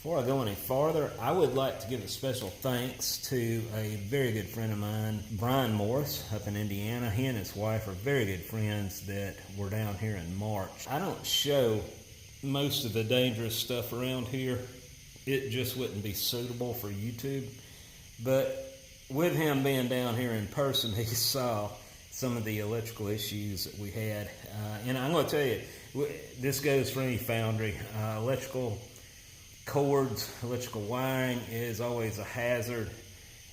Before I go any farther, I would like to give a special thanks to a very good friend of mine, Brian Morris, up in Indiana. He and his wife are very good friends that were down here in March. I don't show most of the dangerous stuff around here. It just wouldn't be suitable for YouTube. But with him being down here in person, he saw some of the electrical issues that we had. And I'm going to tell you, this goes for any foundry. Electrical cords, electrical wiring is always a hazard,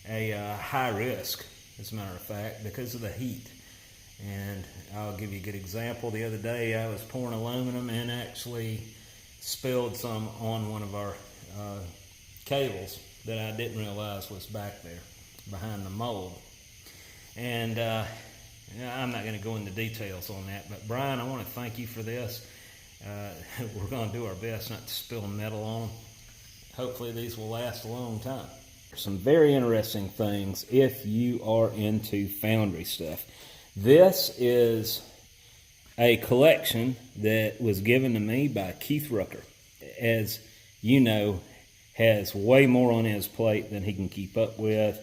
a high risk, as a matter of fact, because of the heat. And I'll give you a good example. The other day I was pouring aluminum and actually spilled some on one of our cables that I didn't realize was back there behind the mold. And I'm not going to go into details on that, but Brian, I want to thank you for this. We're going to do our best not to spill metal on them. Hopefully these will last a long time. Some very interesting things if you are into foundry stuff. This is a collection that was given to me by Keith Rucker. As you know, has way more on his plate than he can keep up with,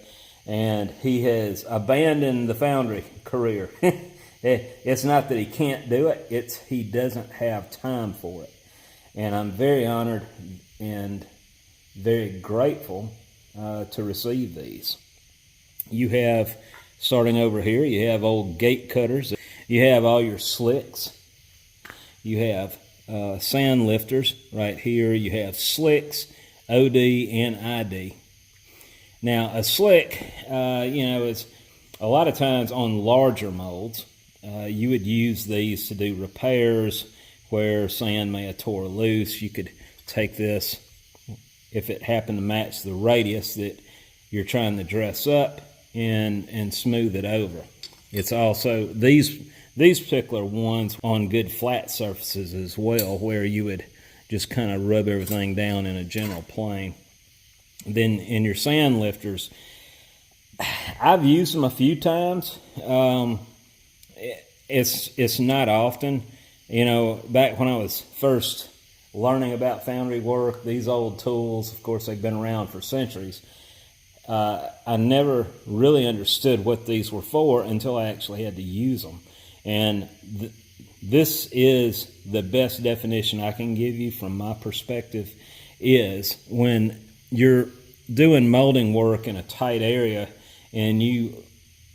and he has abandoned the foundry career. It's not that he can't do it, it's he doesn't have time for it. And I'm very honored and very grateful to receive these. You have, starting over here, you have old gate cutters. You have all your slicks. You have sand lifters right here. You have slicks, OD and ID. Now a slick, is a lot of times on larger molds. You would use these to do repairs where sand may have tore loose. You could take this, if it happened to match the radius that you're trying to dress up, and smooth it over. It's also, these particular ones on good flat surfaces as well, where you would just kind of rub everything down in a general plane. Then in your sand lifters, I've used them a few times. It's not often. Back when I was first learning about foundry work, these old tools, of course, they've been around for centuries. I never really understood what these were for until I actually had to use them. And this is the best definition I can give you from my perspective, is when you're doing molding work in a tight area and you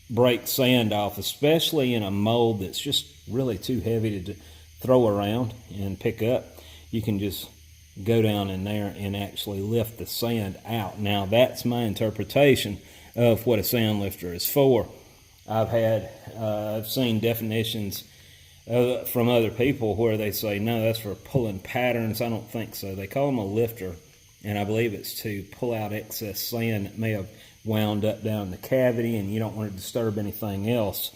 break sand off, especially in a mold that's just really too heavy to throw around and pick up, you can just go down in there and actually lift the sand out. Now that's my interpretation of what a sand lifter is for. I've seen definitions from other people where they say, no, that's for pulling patterns. I don't think so. They call them a lifter, and I believe it's to pull out excess sand that may have wound up down in the cavity, and you don't want to disturb anything else.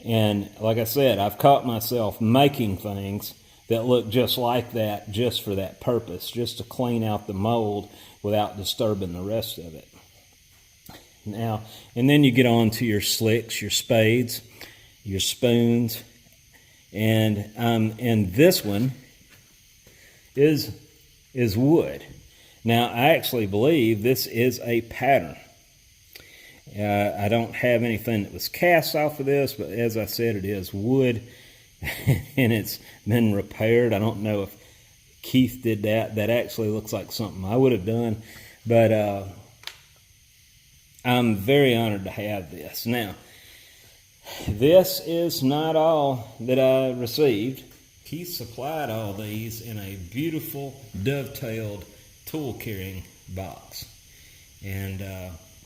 And like I said, I've caught myself making things that look just like that, just for that purpose, just to clean out the mold without disturbing the rest of it. Now, and then you get on to your slicks, your spades, your spoons, and this one is wood. Now, I actually believe this is a pattern. I don't have anything that was cast off of this, but as I said, it is wood, and it's been repaired. I don't know if Keith did that. That actually looks like something I would have done, but I'm very honored to have this. Now, this is not all that I received. Keith supplied all these in a beautiful dovetailed tool carrying box, and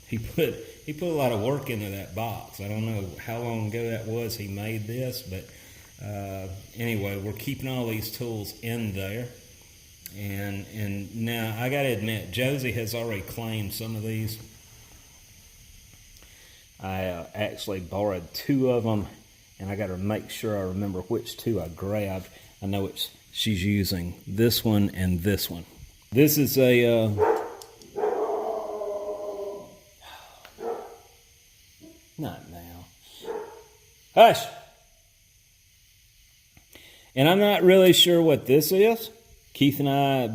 he put a lot of work into that box. I don't know how long ago that was he made this, but anyway, we're keeping all these tools in there. And now I got to admit, Josie has already claimed some of these. I actually borrowed two of them, and I got to make sure I remember which two I grabbed. I know she's using this one and this one. This is a not now. Hush! And I'm not really sure what this is. Keith and I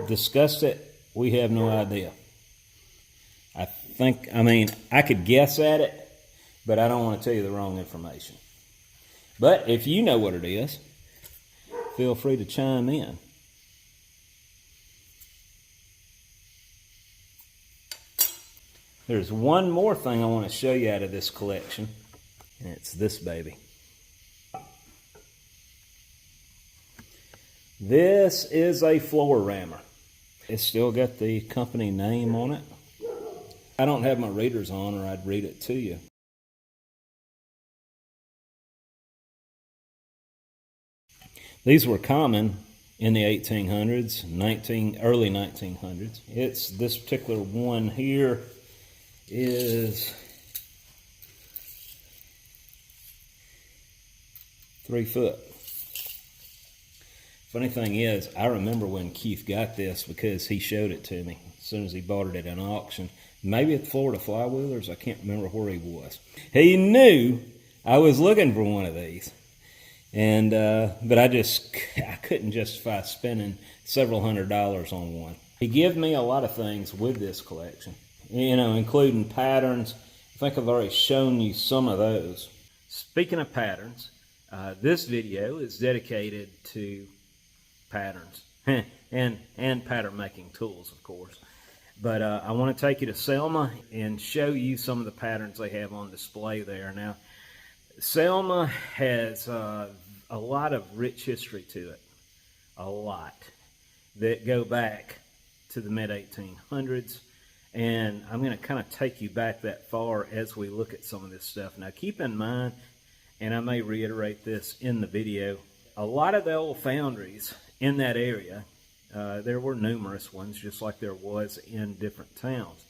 discussed it, we have no idea. I mean, I could guess at it, but I don't want to tell you the wrong information. But if you know what it is, feel free to chime in. There's one more thing I want to show you out of this collection, and it's this baby. This is a floor rammer. It's still got the company name on it. I don't have my readers on, or I'd read it to you. These were common in the 1800s, early 1900s. It's this particular one here is 3 foot. Funny thing is, I remember when Keith got this because he showed it to me as soon as he bought it at an auction. Maybe at Florida Flywheelers, I can't remember where he was. He knew I was looking for one of these. And but I couldn't justify spending several $100s on one. He gave me a lot of things with this collection, including patterns. I think I've already shown you some of those. Speaking of patterns, this video is dedicated to patterns and pattern making tools, of course. But I want to take you to Selma and show you some of the patterns they have on display there. Now, Selma has a lot of rich history to it, a lot, that go back to the mid-1800s, and I'm going to kind of take you back that far as we look at some of this stuff. Now, keep in mind, and I may reiterate this in the video, a lot of the old foundries in that area, there were numerous ones, just like there was in different towns.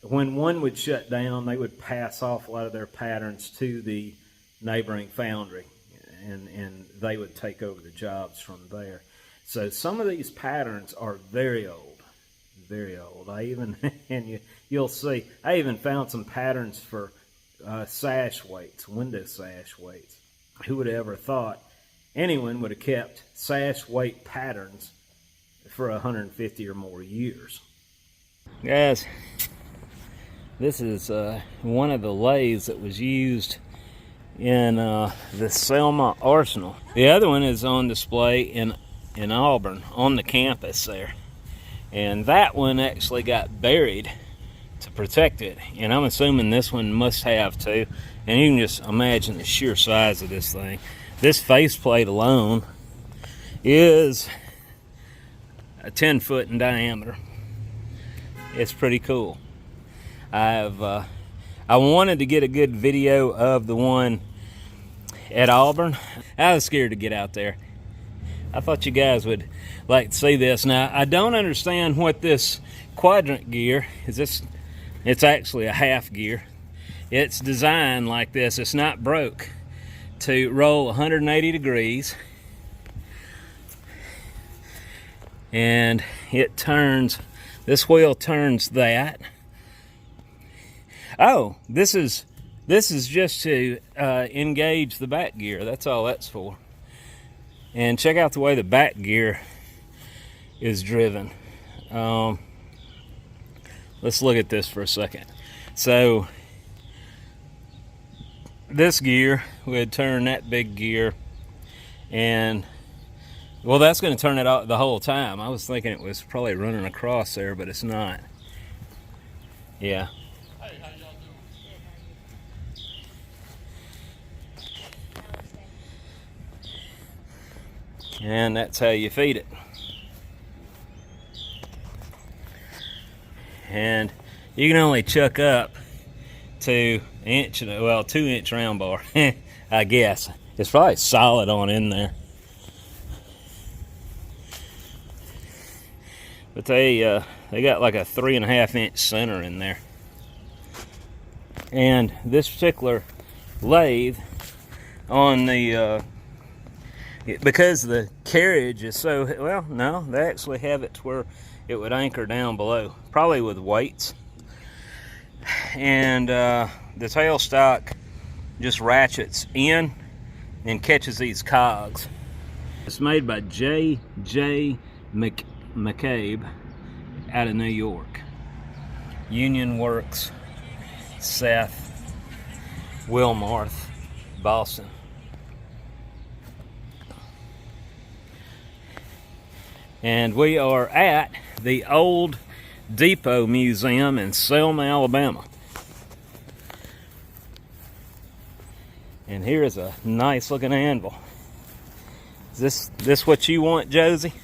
When one would shut down, they would pass off a lot of their patterns to the neighboring foundry, and they would take over the jobs from there. So some of these patterns are very old, very old. You'll see, I even found some patterns for sash weights, window sash weights. Who would have ever thought anyone would have kept sash weight patterns for 150 or more years? Guys, this is one of the lathes that was used in the Selma Arsenal. The other one is on display in Auburn on the campus there. And that one actually got buried to protect it. And I'm assuming this one must have too. And you can just imagine the sheer size of this thing. This faceplate alone is 10 foot in diameter. It's pretty cool. I wanted to get a good video of the one at Auburn. I was scared to get out there. I thought you guys would like to see this. Now, I don't understand what this quadrant gear is. It's actually a half gear. It's designed like this. It's not broke to roll 180 degrees. And it turns, this wheel turns that. Oh, this is just to engage the back gear. That's all that's for. And check out the way the back gear is driven. Let's look at this for a second. So this gear would turn that big gear, and well, that's going to turn it out the whole time. I was thinking it was probably running across there, but it's not. Yeah. Hey, how y'all doing? And that's how you feed it. And you can only chuck up to 2-inch round bar. I guess it's probably solid on in there. But they got like a 3.5-inch center in there. And this particular lathe on the because the carriage is so, well, no, they actually have it to where it would anchor down below, probably with weights. And the tailstock just ratchets in and catches these cogs. It's made by J.J. McCabe out of New York. Union Works, Seth Wilmarth, Boston. And we are at the Old Depot Museum in Selma, Alabama. And here is a nice looking anvil. Is this what you want, Josie?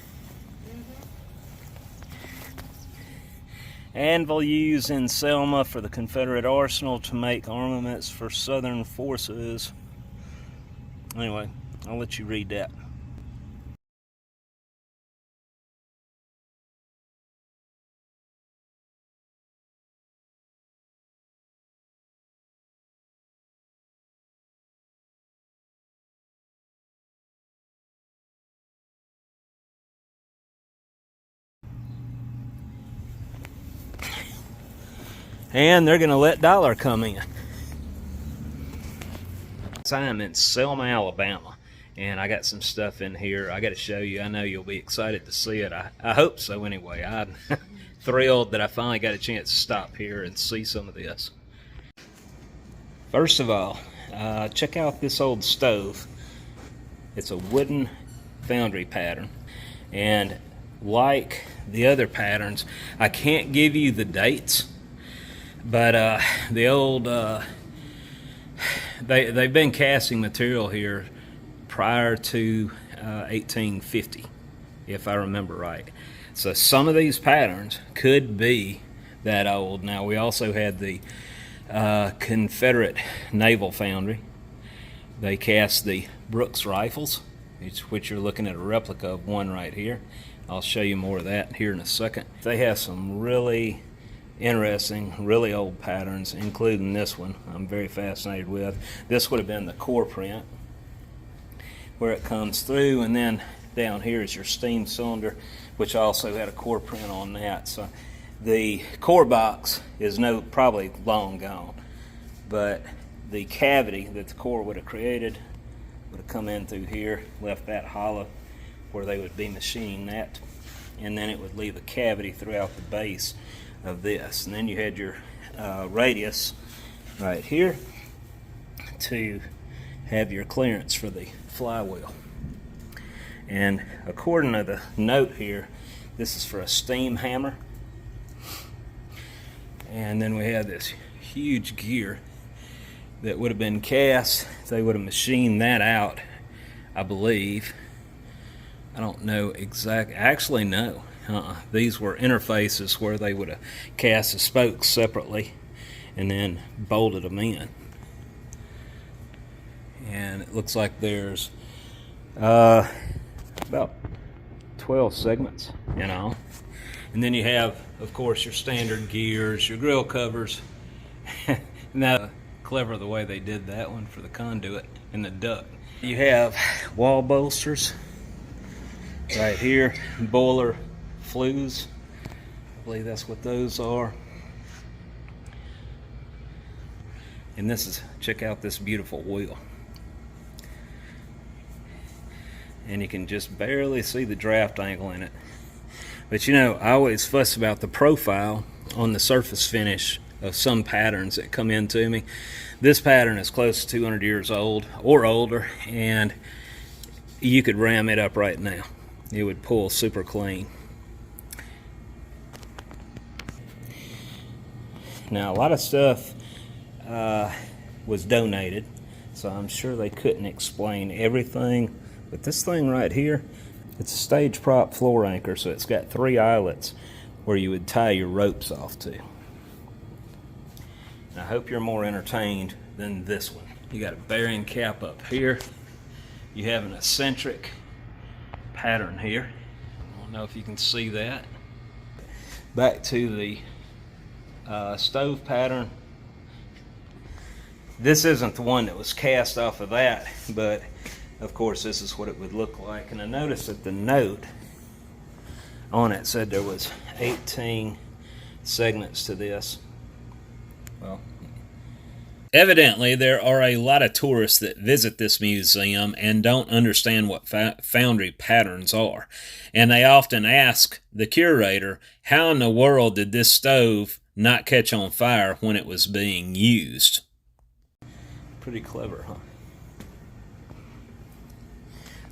Anvil used in Selma for the Confederate arsenal to make armaments for Southern forces. Anyway, I'll let you read that. And they're going to let Dollar come in. I'm in Selma, Alabama, and I got some stuff in here I got to show you. I know you'll be excited to see it. I hope so anyway. I'm thrilled that I finally got a chance to stop here and see some of this. First of all, check out this old stove. It's a wooden foundry pattern, and like the other patterns, I can't give you the dates, but the old they've been casting material here prior to 1850, if I remember right. So some of these patterns could be that old. Now we also had the Confederate Naval Foundry. They cast the Brooks rifles, which you're looking at a replica of one right here. I'll show you more of that here in a second. They have some really interesting, really old patterns, including this one I'm very fascinated with. This would have been the core print, where it comes through, and then down here is your steam cylinder, which also had a core print on that. So the core box is probably long gone, but the cavity that the core would have created would have come in through here, left that hollow where they would be machining that, and then it would leave a cavity throughout the base of this. And then you had your radius right here to have your clearance for the flywheel. And according to the note here, this is for a steam hammer. And then we had this huge gear that would have been cast. They would have machined that out, I believe. I don't know exactly. Actually, no. These were interfaces where they would have cast the spokes separately and then bolted them in. And it looks like there's about 12 segments, you know. And then you have, of course, your standard gears, your grill covers. Now, clever the way they did that one for the conduit and the duct. You have wall bolsters right here, boiler flues. I believe that's what those are. And this is, check out this beautiful wheel. And you can just barely see the draft angle in it. But you know, I always fuss about the profile on the surface finish of some patterns that come into me. This pattern is close to 200 years old or older, and you could ram it up right now. It would pull super clean. Now, a lot of stuff was donated, so I'm sure they couldn't explain everything. But this thing right here, it's a stage prop floor anchor, so it's got 3 eyelets where you would tie your ropes off to. I hope you're more entertained than this one. You got a bearing cap up here. You have an eccentric pattern here. I don't know if you can see that. Back to the stove pattern. This isn't the one that was cast off of that, but of course this is what it would look like. And I noticed that the note on it said there was 18 segments to this. Well, Evidently, there are a lot of tourists that visit this museum and don't understand what foundry patterns are. And they often ask the curator, how in the world did this stove not catch on fire when it was being used? Pretty clever, huh?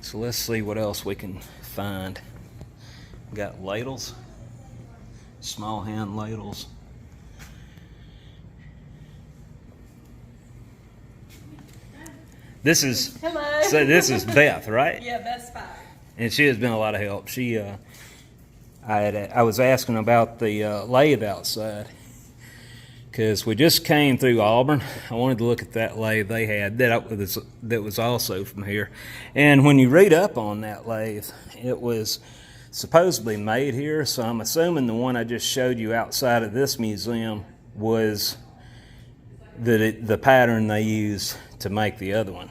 So let's see what else we can find. We got ladles, small hand ladles. This is Hello. So this is Beth, right? Yeah, Beth's fine. And she has been a lot of help. I was asking about the lathe outside because we just came through Auburn. I wanted to look at that lathe they had that was also from here. And when you read up on that lathe, it was supposedly made here. So I'm assuming the one I just showed you outside of this museum was the pattern they used to make the other one.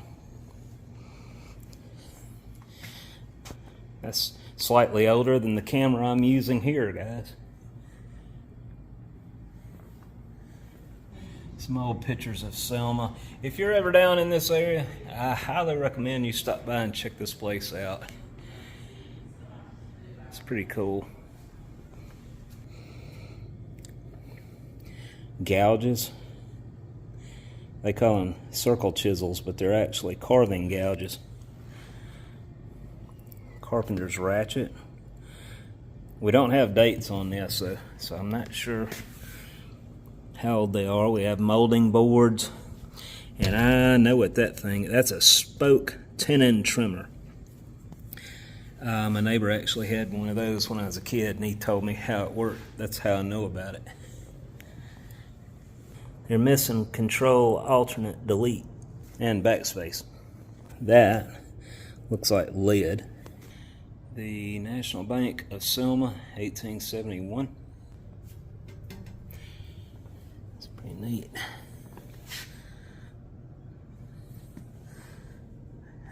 That's slightly older than the camera I'm using here, guys. Some old pictures of Selma. If you're ever down in this area, I highly recommend you stop by and check this place out. It's pretty cool. Gouges. They call them circle chisels, but they're actually carving gouges. Carpenter's ratchet. We don't have dates on this, so I'm not sure how old they are. We have molding boards, and I know what that's a spoke tenon trimmer. My neighbor actually had one of those when I was a kid, and he told me how it worked. That's how I know about it. They're missing control, alternate, delete, and backspace. That looks like lead. The National Bank of Selma, 1871. It's pretty neat.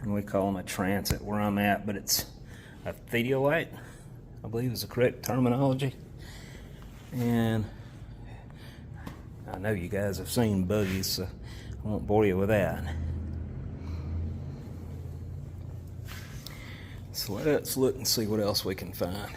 And we call them a transit where I'm at, but it's a theodolite, I believe is the correct terminology. And I know you guys have seen buggies, so I won't bore you with that. So let's look and see what else we can find.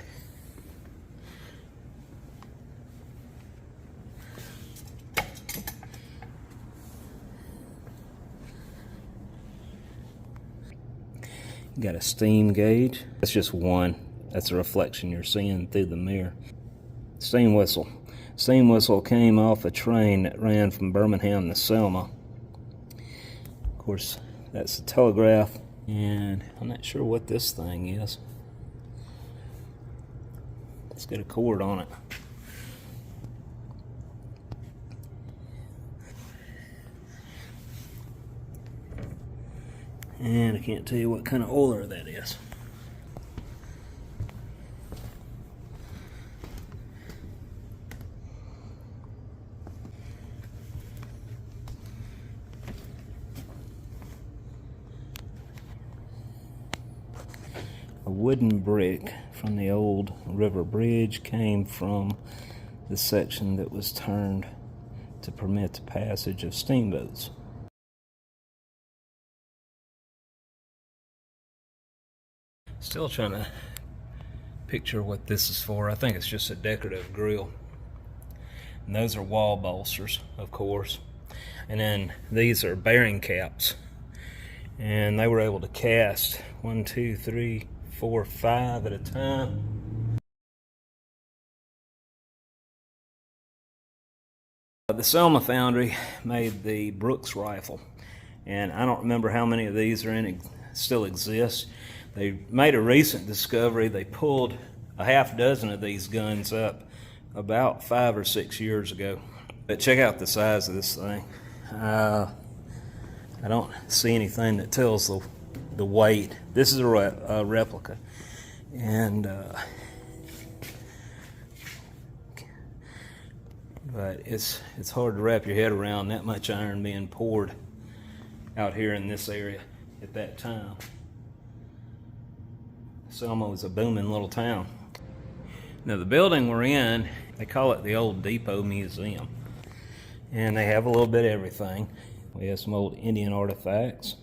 You got a steam gauge. That's just one. That's a reflection you're seeing through the mirror. Steam whistle. Steam whistle came off a train that ran from Birmingham to Selma. Of course, that's the telegraph. And I'm not sure what this thing is. It's got a cord on it. And I can't tell you what kind of oiler that is. A wooden brick from the old river bridge came from the section that was turned to permit the passage of steamboats. Still trying to picture what this is for. I think it's just a decorative grill. And those are wall bolsters, of course. And then these are bearing caps. And they were able to cast 1, 2, 3, 4, 5 at a time. The Selma Foundry made the Brooks rifle, and I don't remember how many of these still exist. They made a recent discovery. They pulled a half dozen of these guns up about 5 or 6 years ago. But check out the size of this thing. I don't see anything that tells the weight. This is a replica, and but it's hard to wrap your head around that much iron being poured out here in this area at that time. Selma was a booming little town. Now the building we're in, they call it the Old Depot Museum, and they have a little bit of everything. We have some old Indian artifacts.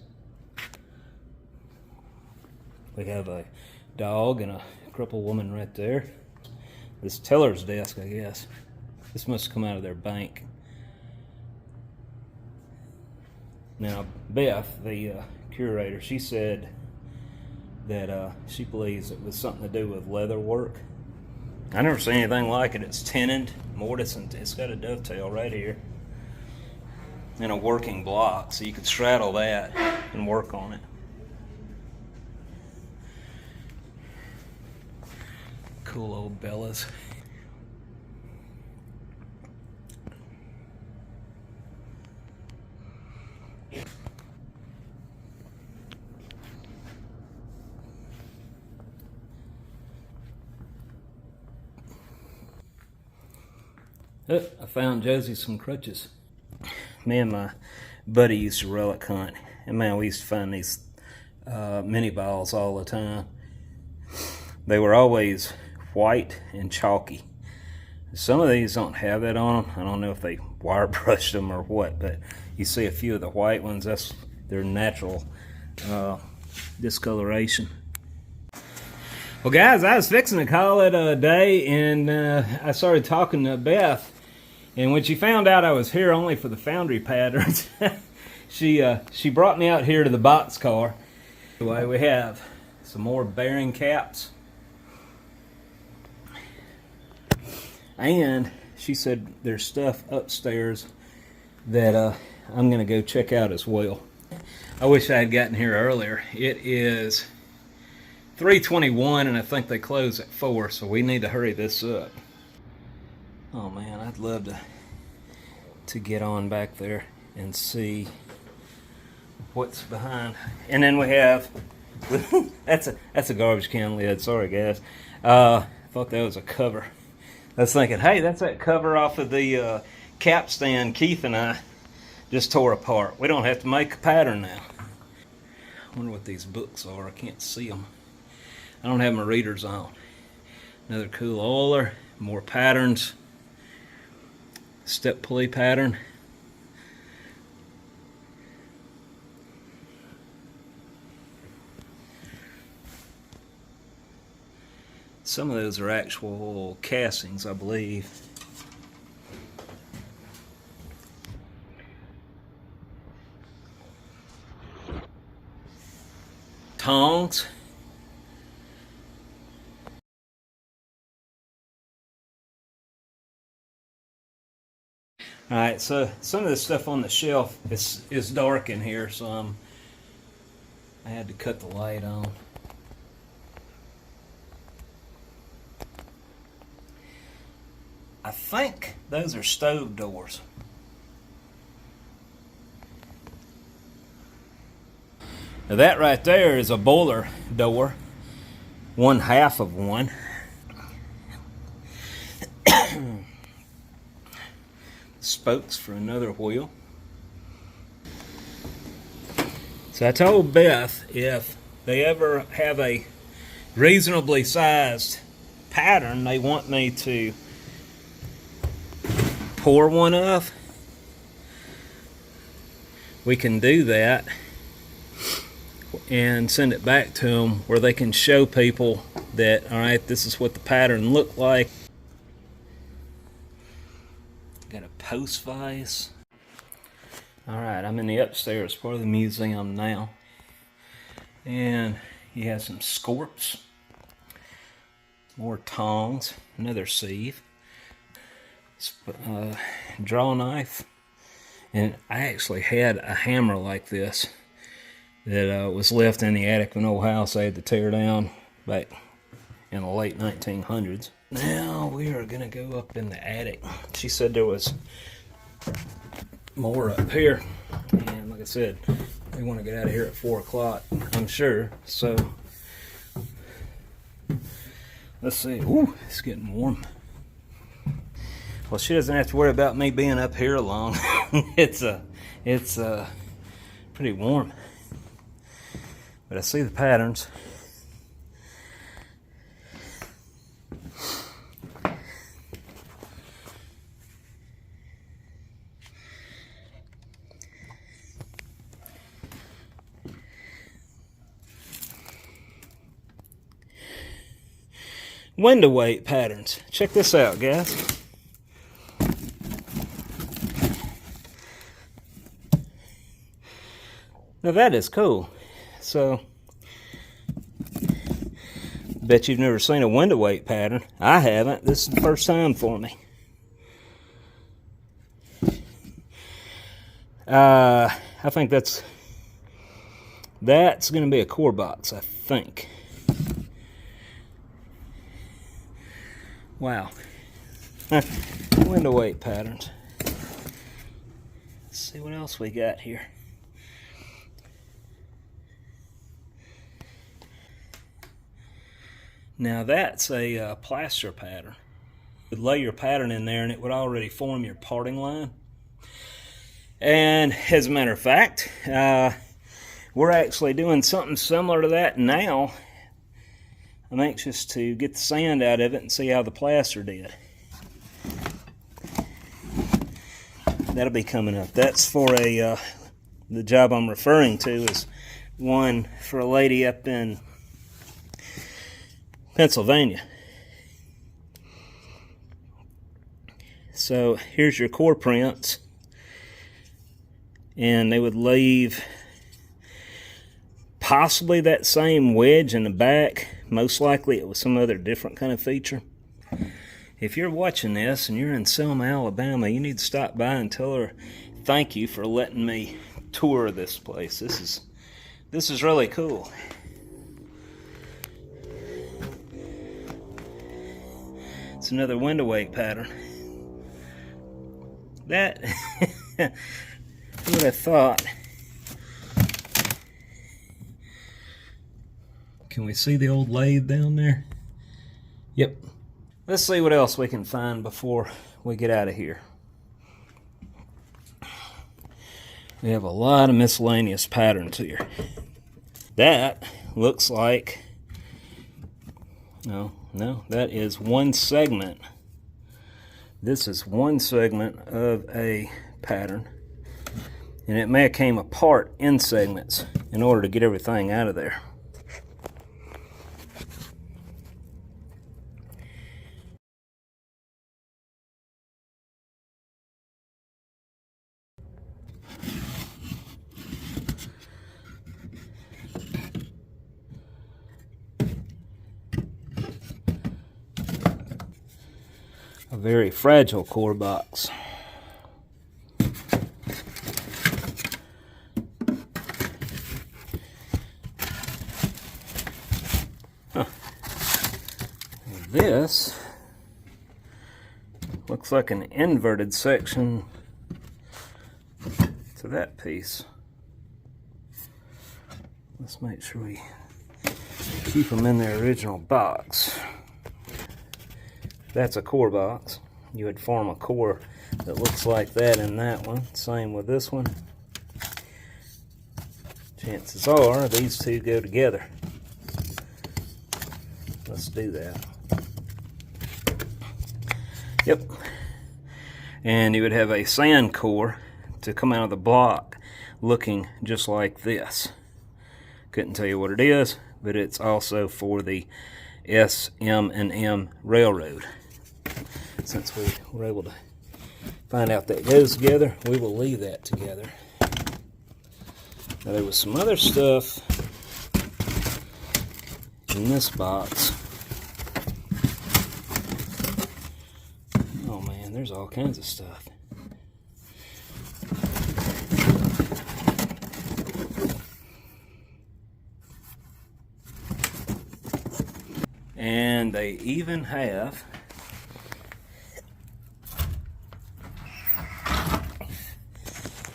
We have a dog and a crippled woman right there. This teller's desk, I guess. This must come out of their bank. Now, Beth, the curator, she said that she believes it was something to do with leather work. I never seen anything like it. It's tenon, mortise, and it's got a dovetail right here. And a working block, so you could straddle that and work on it. Cool old Bellas. Oh, I found Josie some crutches. Me and my buddy used to relic hunt, and man, we used to find these mini balls all the time. They were always white and chalky. Some of these don't have that on them. I don't know if they wire brushed them or what, but you see a few of the white ones, that's their natural discoloration. Well guys, I was fixing to call it a day, and I started talking to Beth, and when she found out I was here only for the foundry patterns, she brought me out here to the boxcar. Anyway, we have some more bearing caps. And she said there's stuff upstairs that I'm going to go check out as well. I wish I had gotten here earlier. It is 3:21 and I think they close at 4, so we need to hurry this up. Oh man, I'd love to get on back there and see what's behind. And then we have that's a garbage can lid. Sorry guys. Thought that was a cover. I was thinking, hey, that's that cover off of the cap stand Keith and I just tore apart. We don't have to make a pattern now. I wonder what these books are. I can't see them. I don't have my readers on. Another cool oiler, more patterns. Step pulley pattern. Some of those are actual castings, I believe. Tongs. Alright, so some of this stuff on the shelf is dark in here, so I had to cut the light on. I think those are stove doors. Now that right there is a boiler door, one half of one. Spokes for another wheel. So I told Beth if they ever have a reasonably sized pattern they want me to pour one of, we can do that and send it back to them where they can show people that, all right, this is what the pattern looked like. Got a post vise. All right, I'm in the upstairs part of the museum now, and you have some scorps, more tongs, another sieve, draw knife, and I actually had a hammer like this that was left in the attic of an old house I had to tear down back in the late 1900s. Now we are gonna go up in the attic. She said there was more up here, and like I said, we want to get out of here at 4 o'clock, I'm sure. So let's see. Ooh, it's getting warm. Well, she doesn't have to worry about me being up here long. It's pretty warm. But I see the patterns. window weight patterns. Check this out, guys. Now that is cool. So, bet you've never seen a window weight pattern. I haven't. This is the first time for me. I think that's going to be a core box, I think. Wow. Window weight patterns. Let's see what else we got here. Now that's a plaster pattern. You'd lay your pattern in there and it would already form your parting line. And as a matter of fact, we're actually doing something similar to that now. I'm anxious to get the sand out of it and see how the plaster did. That'll be coming up. That's for the job I'm referring to is one for a lady up in Pennsylvania. So here's your core prints, and they would leave possibly that same wedge in the back. Most likely it was some other different kind of feature. If you're watching this and you're in Selma, Alabama, you need to stop by and tell her thank you for letting me tour this place. This is really cool. It's another window weight pattern. That who would have thought? Can we see the old lathe down there? Yep. Let's see what else we can find before we get out of here. We have a lot of miscellaneous patterns here. That looks like, no, that is one segment. This is one segment of a pattern. And it may have came apart in segments in order to get everything out of there. A very fragile core box. This looks like an inverted section to that piece. Let's make sure we keep them in their original box. That's a core box. You would form a core that looks like that in that one. Same with this one. Chances are these two go together. Let's do that. Yep. And you would have a sand core to come out of the block looking just like this. Couldn't tell you what it is, but it's also for the S.M.&M Railroad. Since we were able to find out that it goes together, we will leave that together. Now there was some other stuff in this box. Oh man, there's all kinds of stuff. And they even have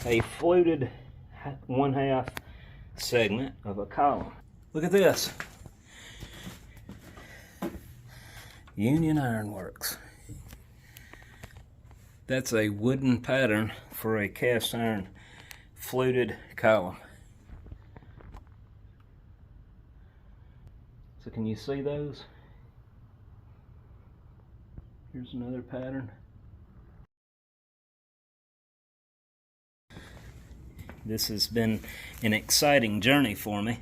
a fluted 1/2 segment of a column. Look at this. Union Ironworks. That's a wooden pattern for a cast iron fluted column. So can you see those? Here's another pattern. This has been an exciting journey for me.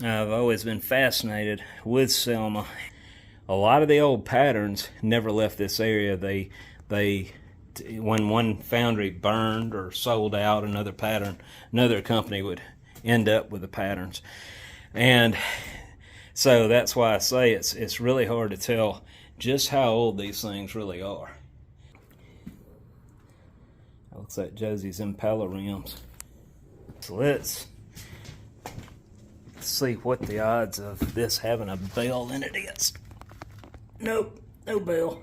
I've always been fascinated with Selma. a lot of the old patterns never left this area. When one foundry burned or sold out, another company would end up with the patterns. And so that's why I say it's really hard to tell just how old these things really are. That looks like Josie's impeller rims. So let's see what the odds of this having a bell in it is. Nope, no bell.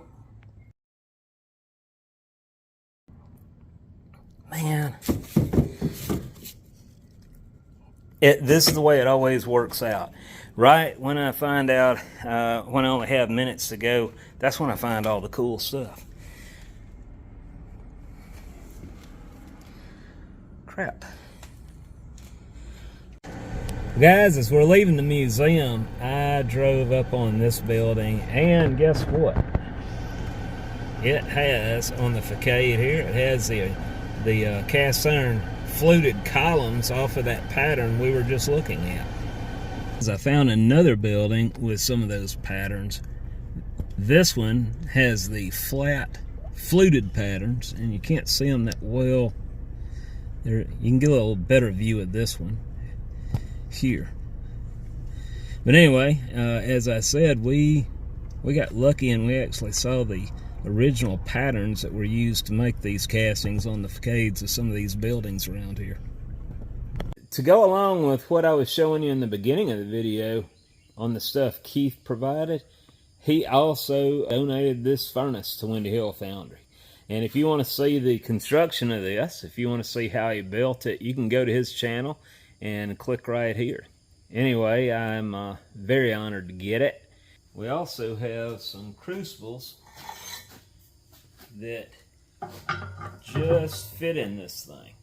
Man, this is the way it always works out. Right when I find out, when I only have minutes to go, that's when I find all the cool stuff. Crap. Guys, as we're leaving the museum, I drove up on this building, and guess what? It has, on the facade here, it has the cast iron fluted columns off of that pattern we were just looking at. I found another building with some of those patterns. This one has the flat fluted patterns, and you can't see them that well. You can get a little better view of this one here. But anyway, as I said, we got lucky and we actually saw the original patterns that were used to make these castings on the facades of some of these buildings around here. To go along with what I was showing you in the beginning of the video on the stuff Keith provided, he also donated this furnace to Windy Hill Foundry. And if you want to see the construction of this, if you want to see how he built it, you can go to his channel and click right here. Anyway, I'm very honored to get it. We also have some crucibles that just fit in this thing.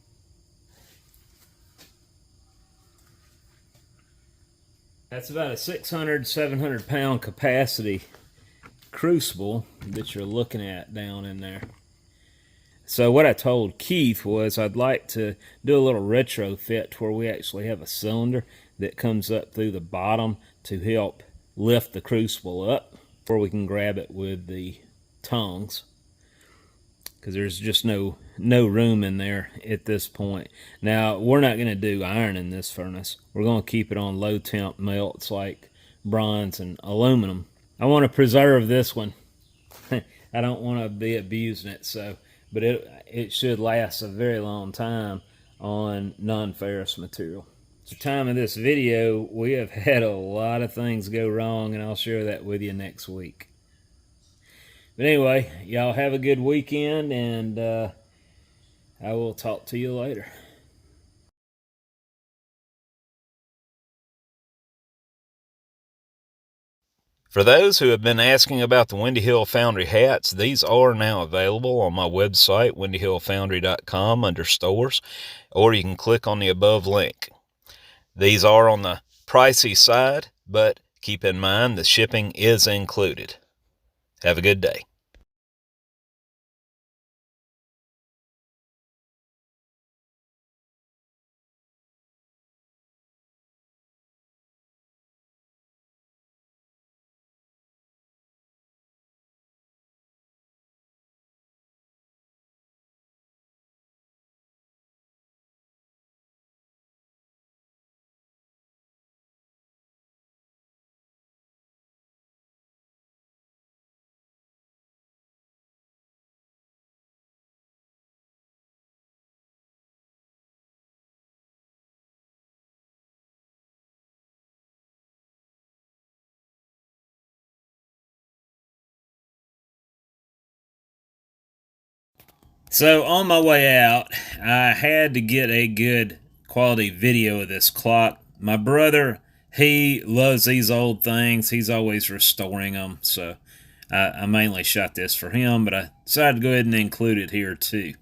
That's about a 600, 700 pound capacity crucible that you're looking at down in there. So what I told Keith was I'd like to do a little retrofit where we actually have a cylinder that comes up through the bottom to help lift the crucible up, where we can grab it with the tongs, because there's just no room in there at this point. Now, we're not going to do iron in this furnace. We're going to keep it on low temp melts like bronze and aluminum. I want to preserve this one. I don't want to be abusing it, but it should last a very long time on non-ferrous material. At the time of this video, we have had a lot of things go wrong, and I'll share that with you next week. But anyway, y'all have a good weekend, and I will talk to you later. For those who have been asking about the Windy Hill Foundry hats, these are now available on my website, windyhillfoundry.com, under stores, or you can click on the above link. These are on the pricey side, but keep in mind the shipping is included. Have a good day. So on my way out, I had to get a good quality video of this clock. My brother, he loves these old things. He's always restoring them. So I mainly shot this for him, but I decided to go ahead and include it here too.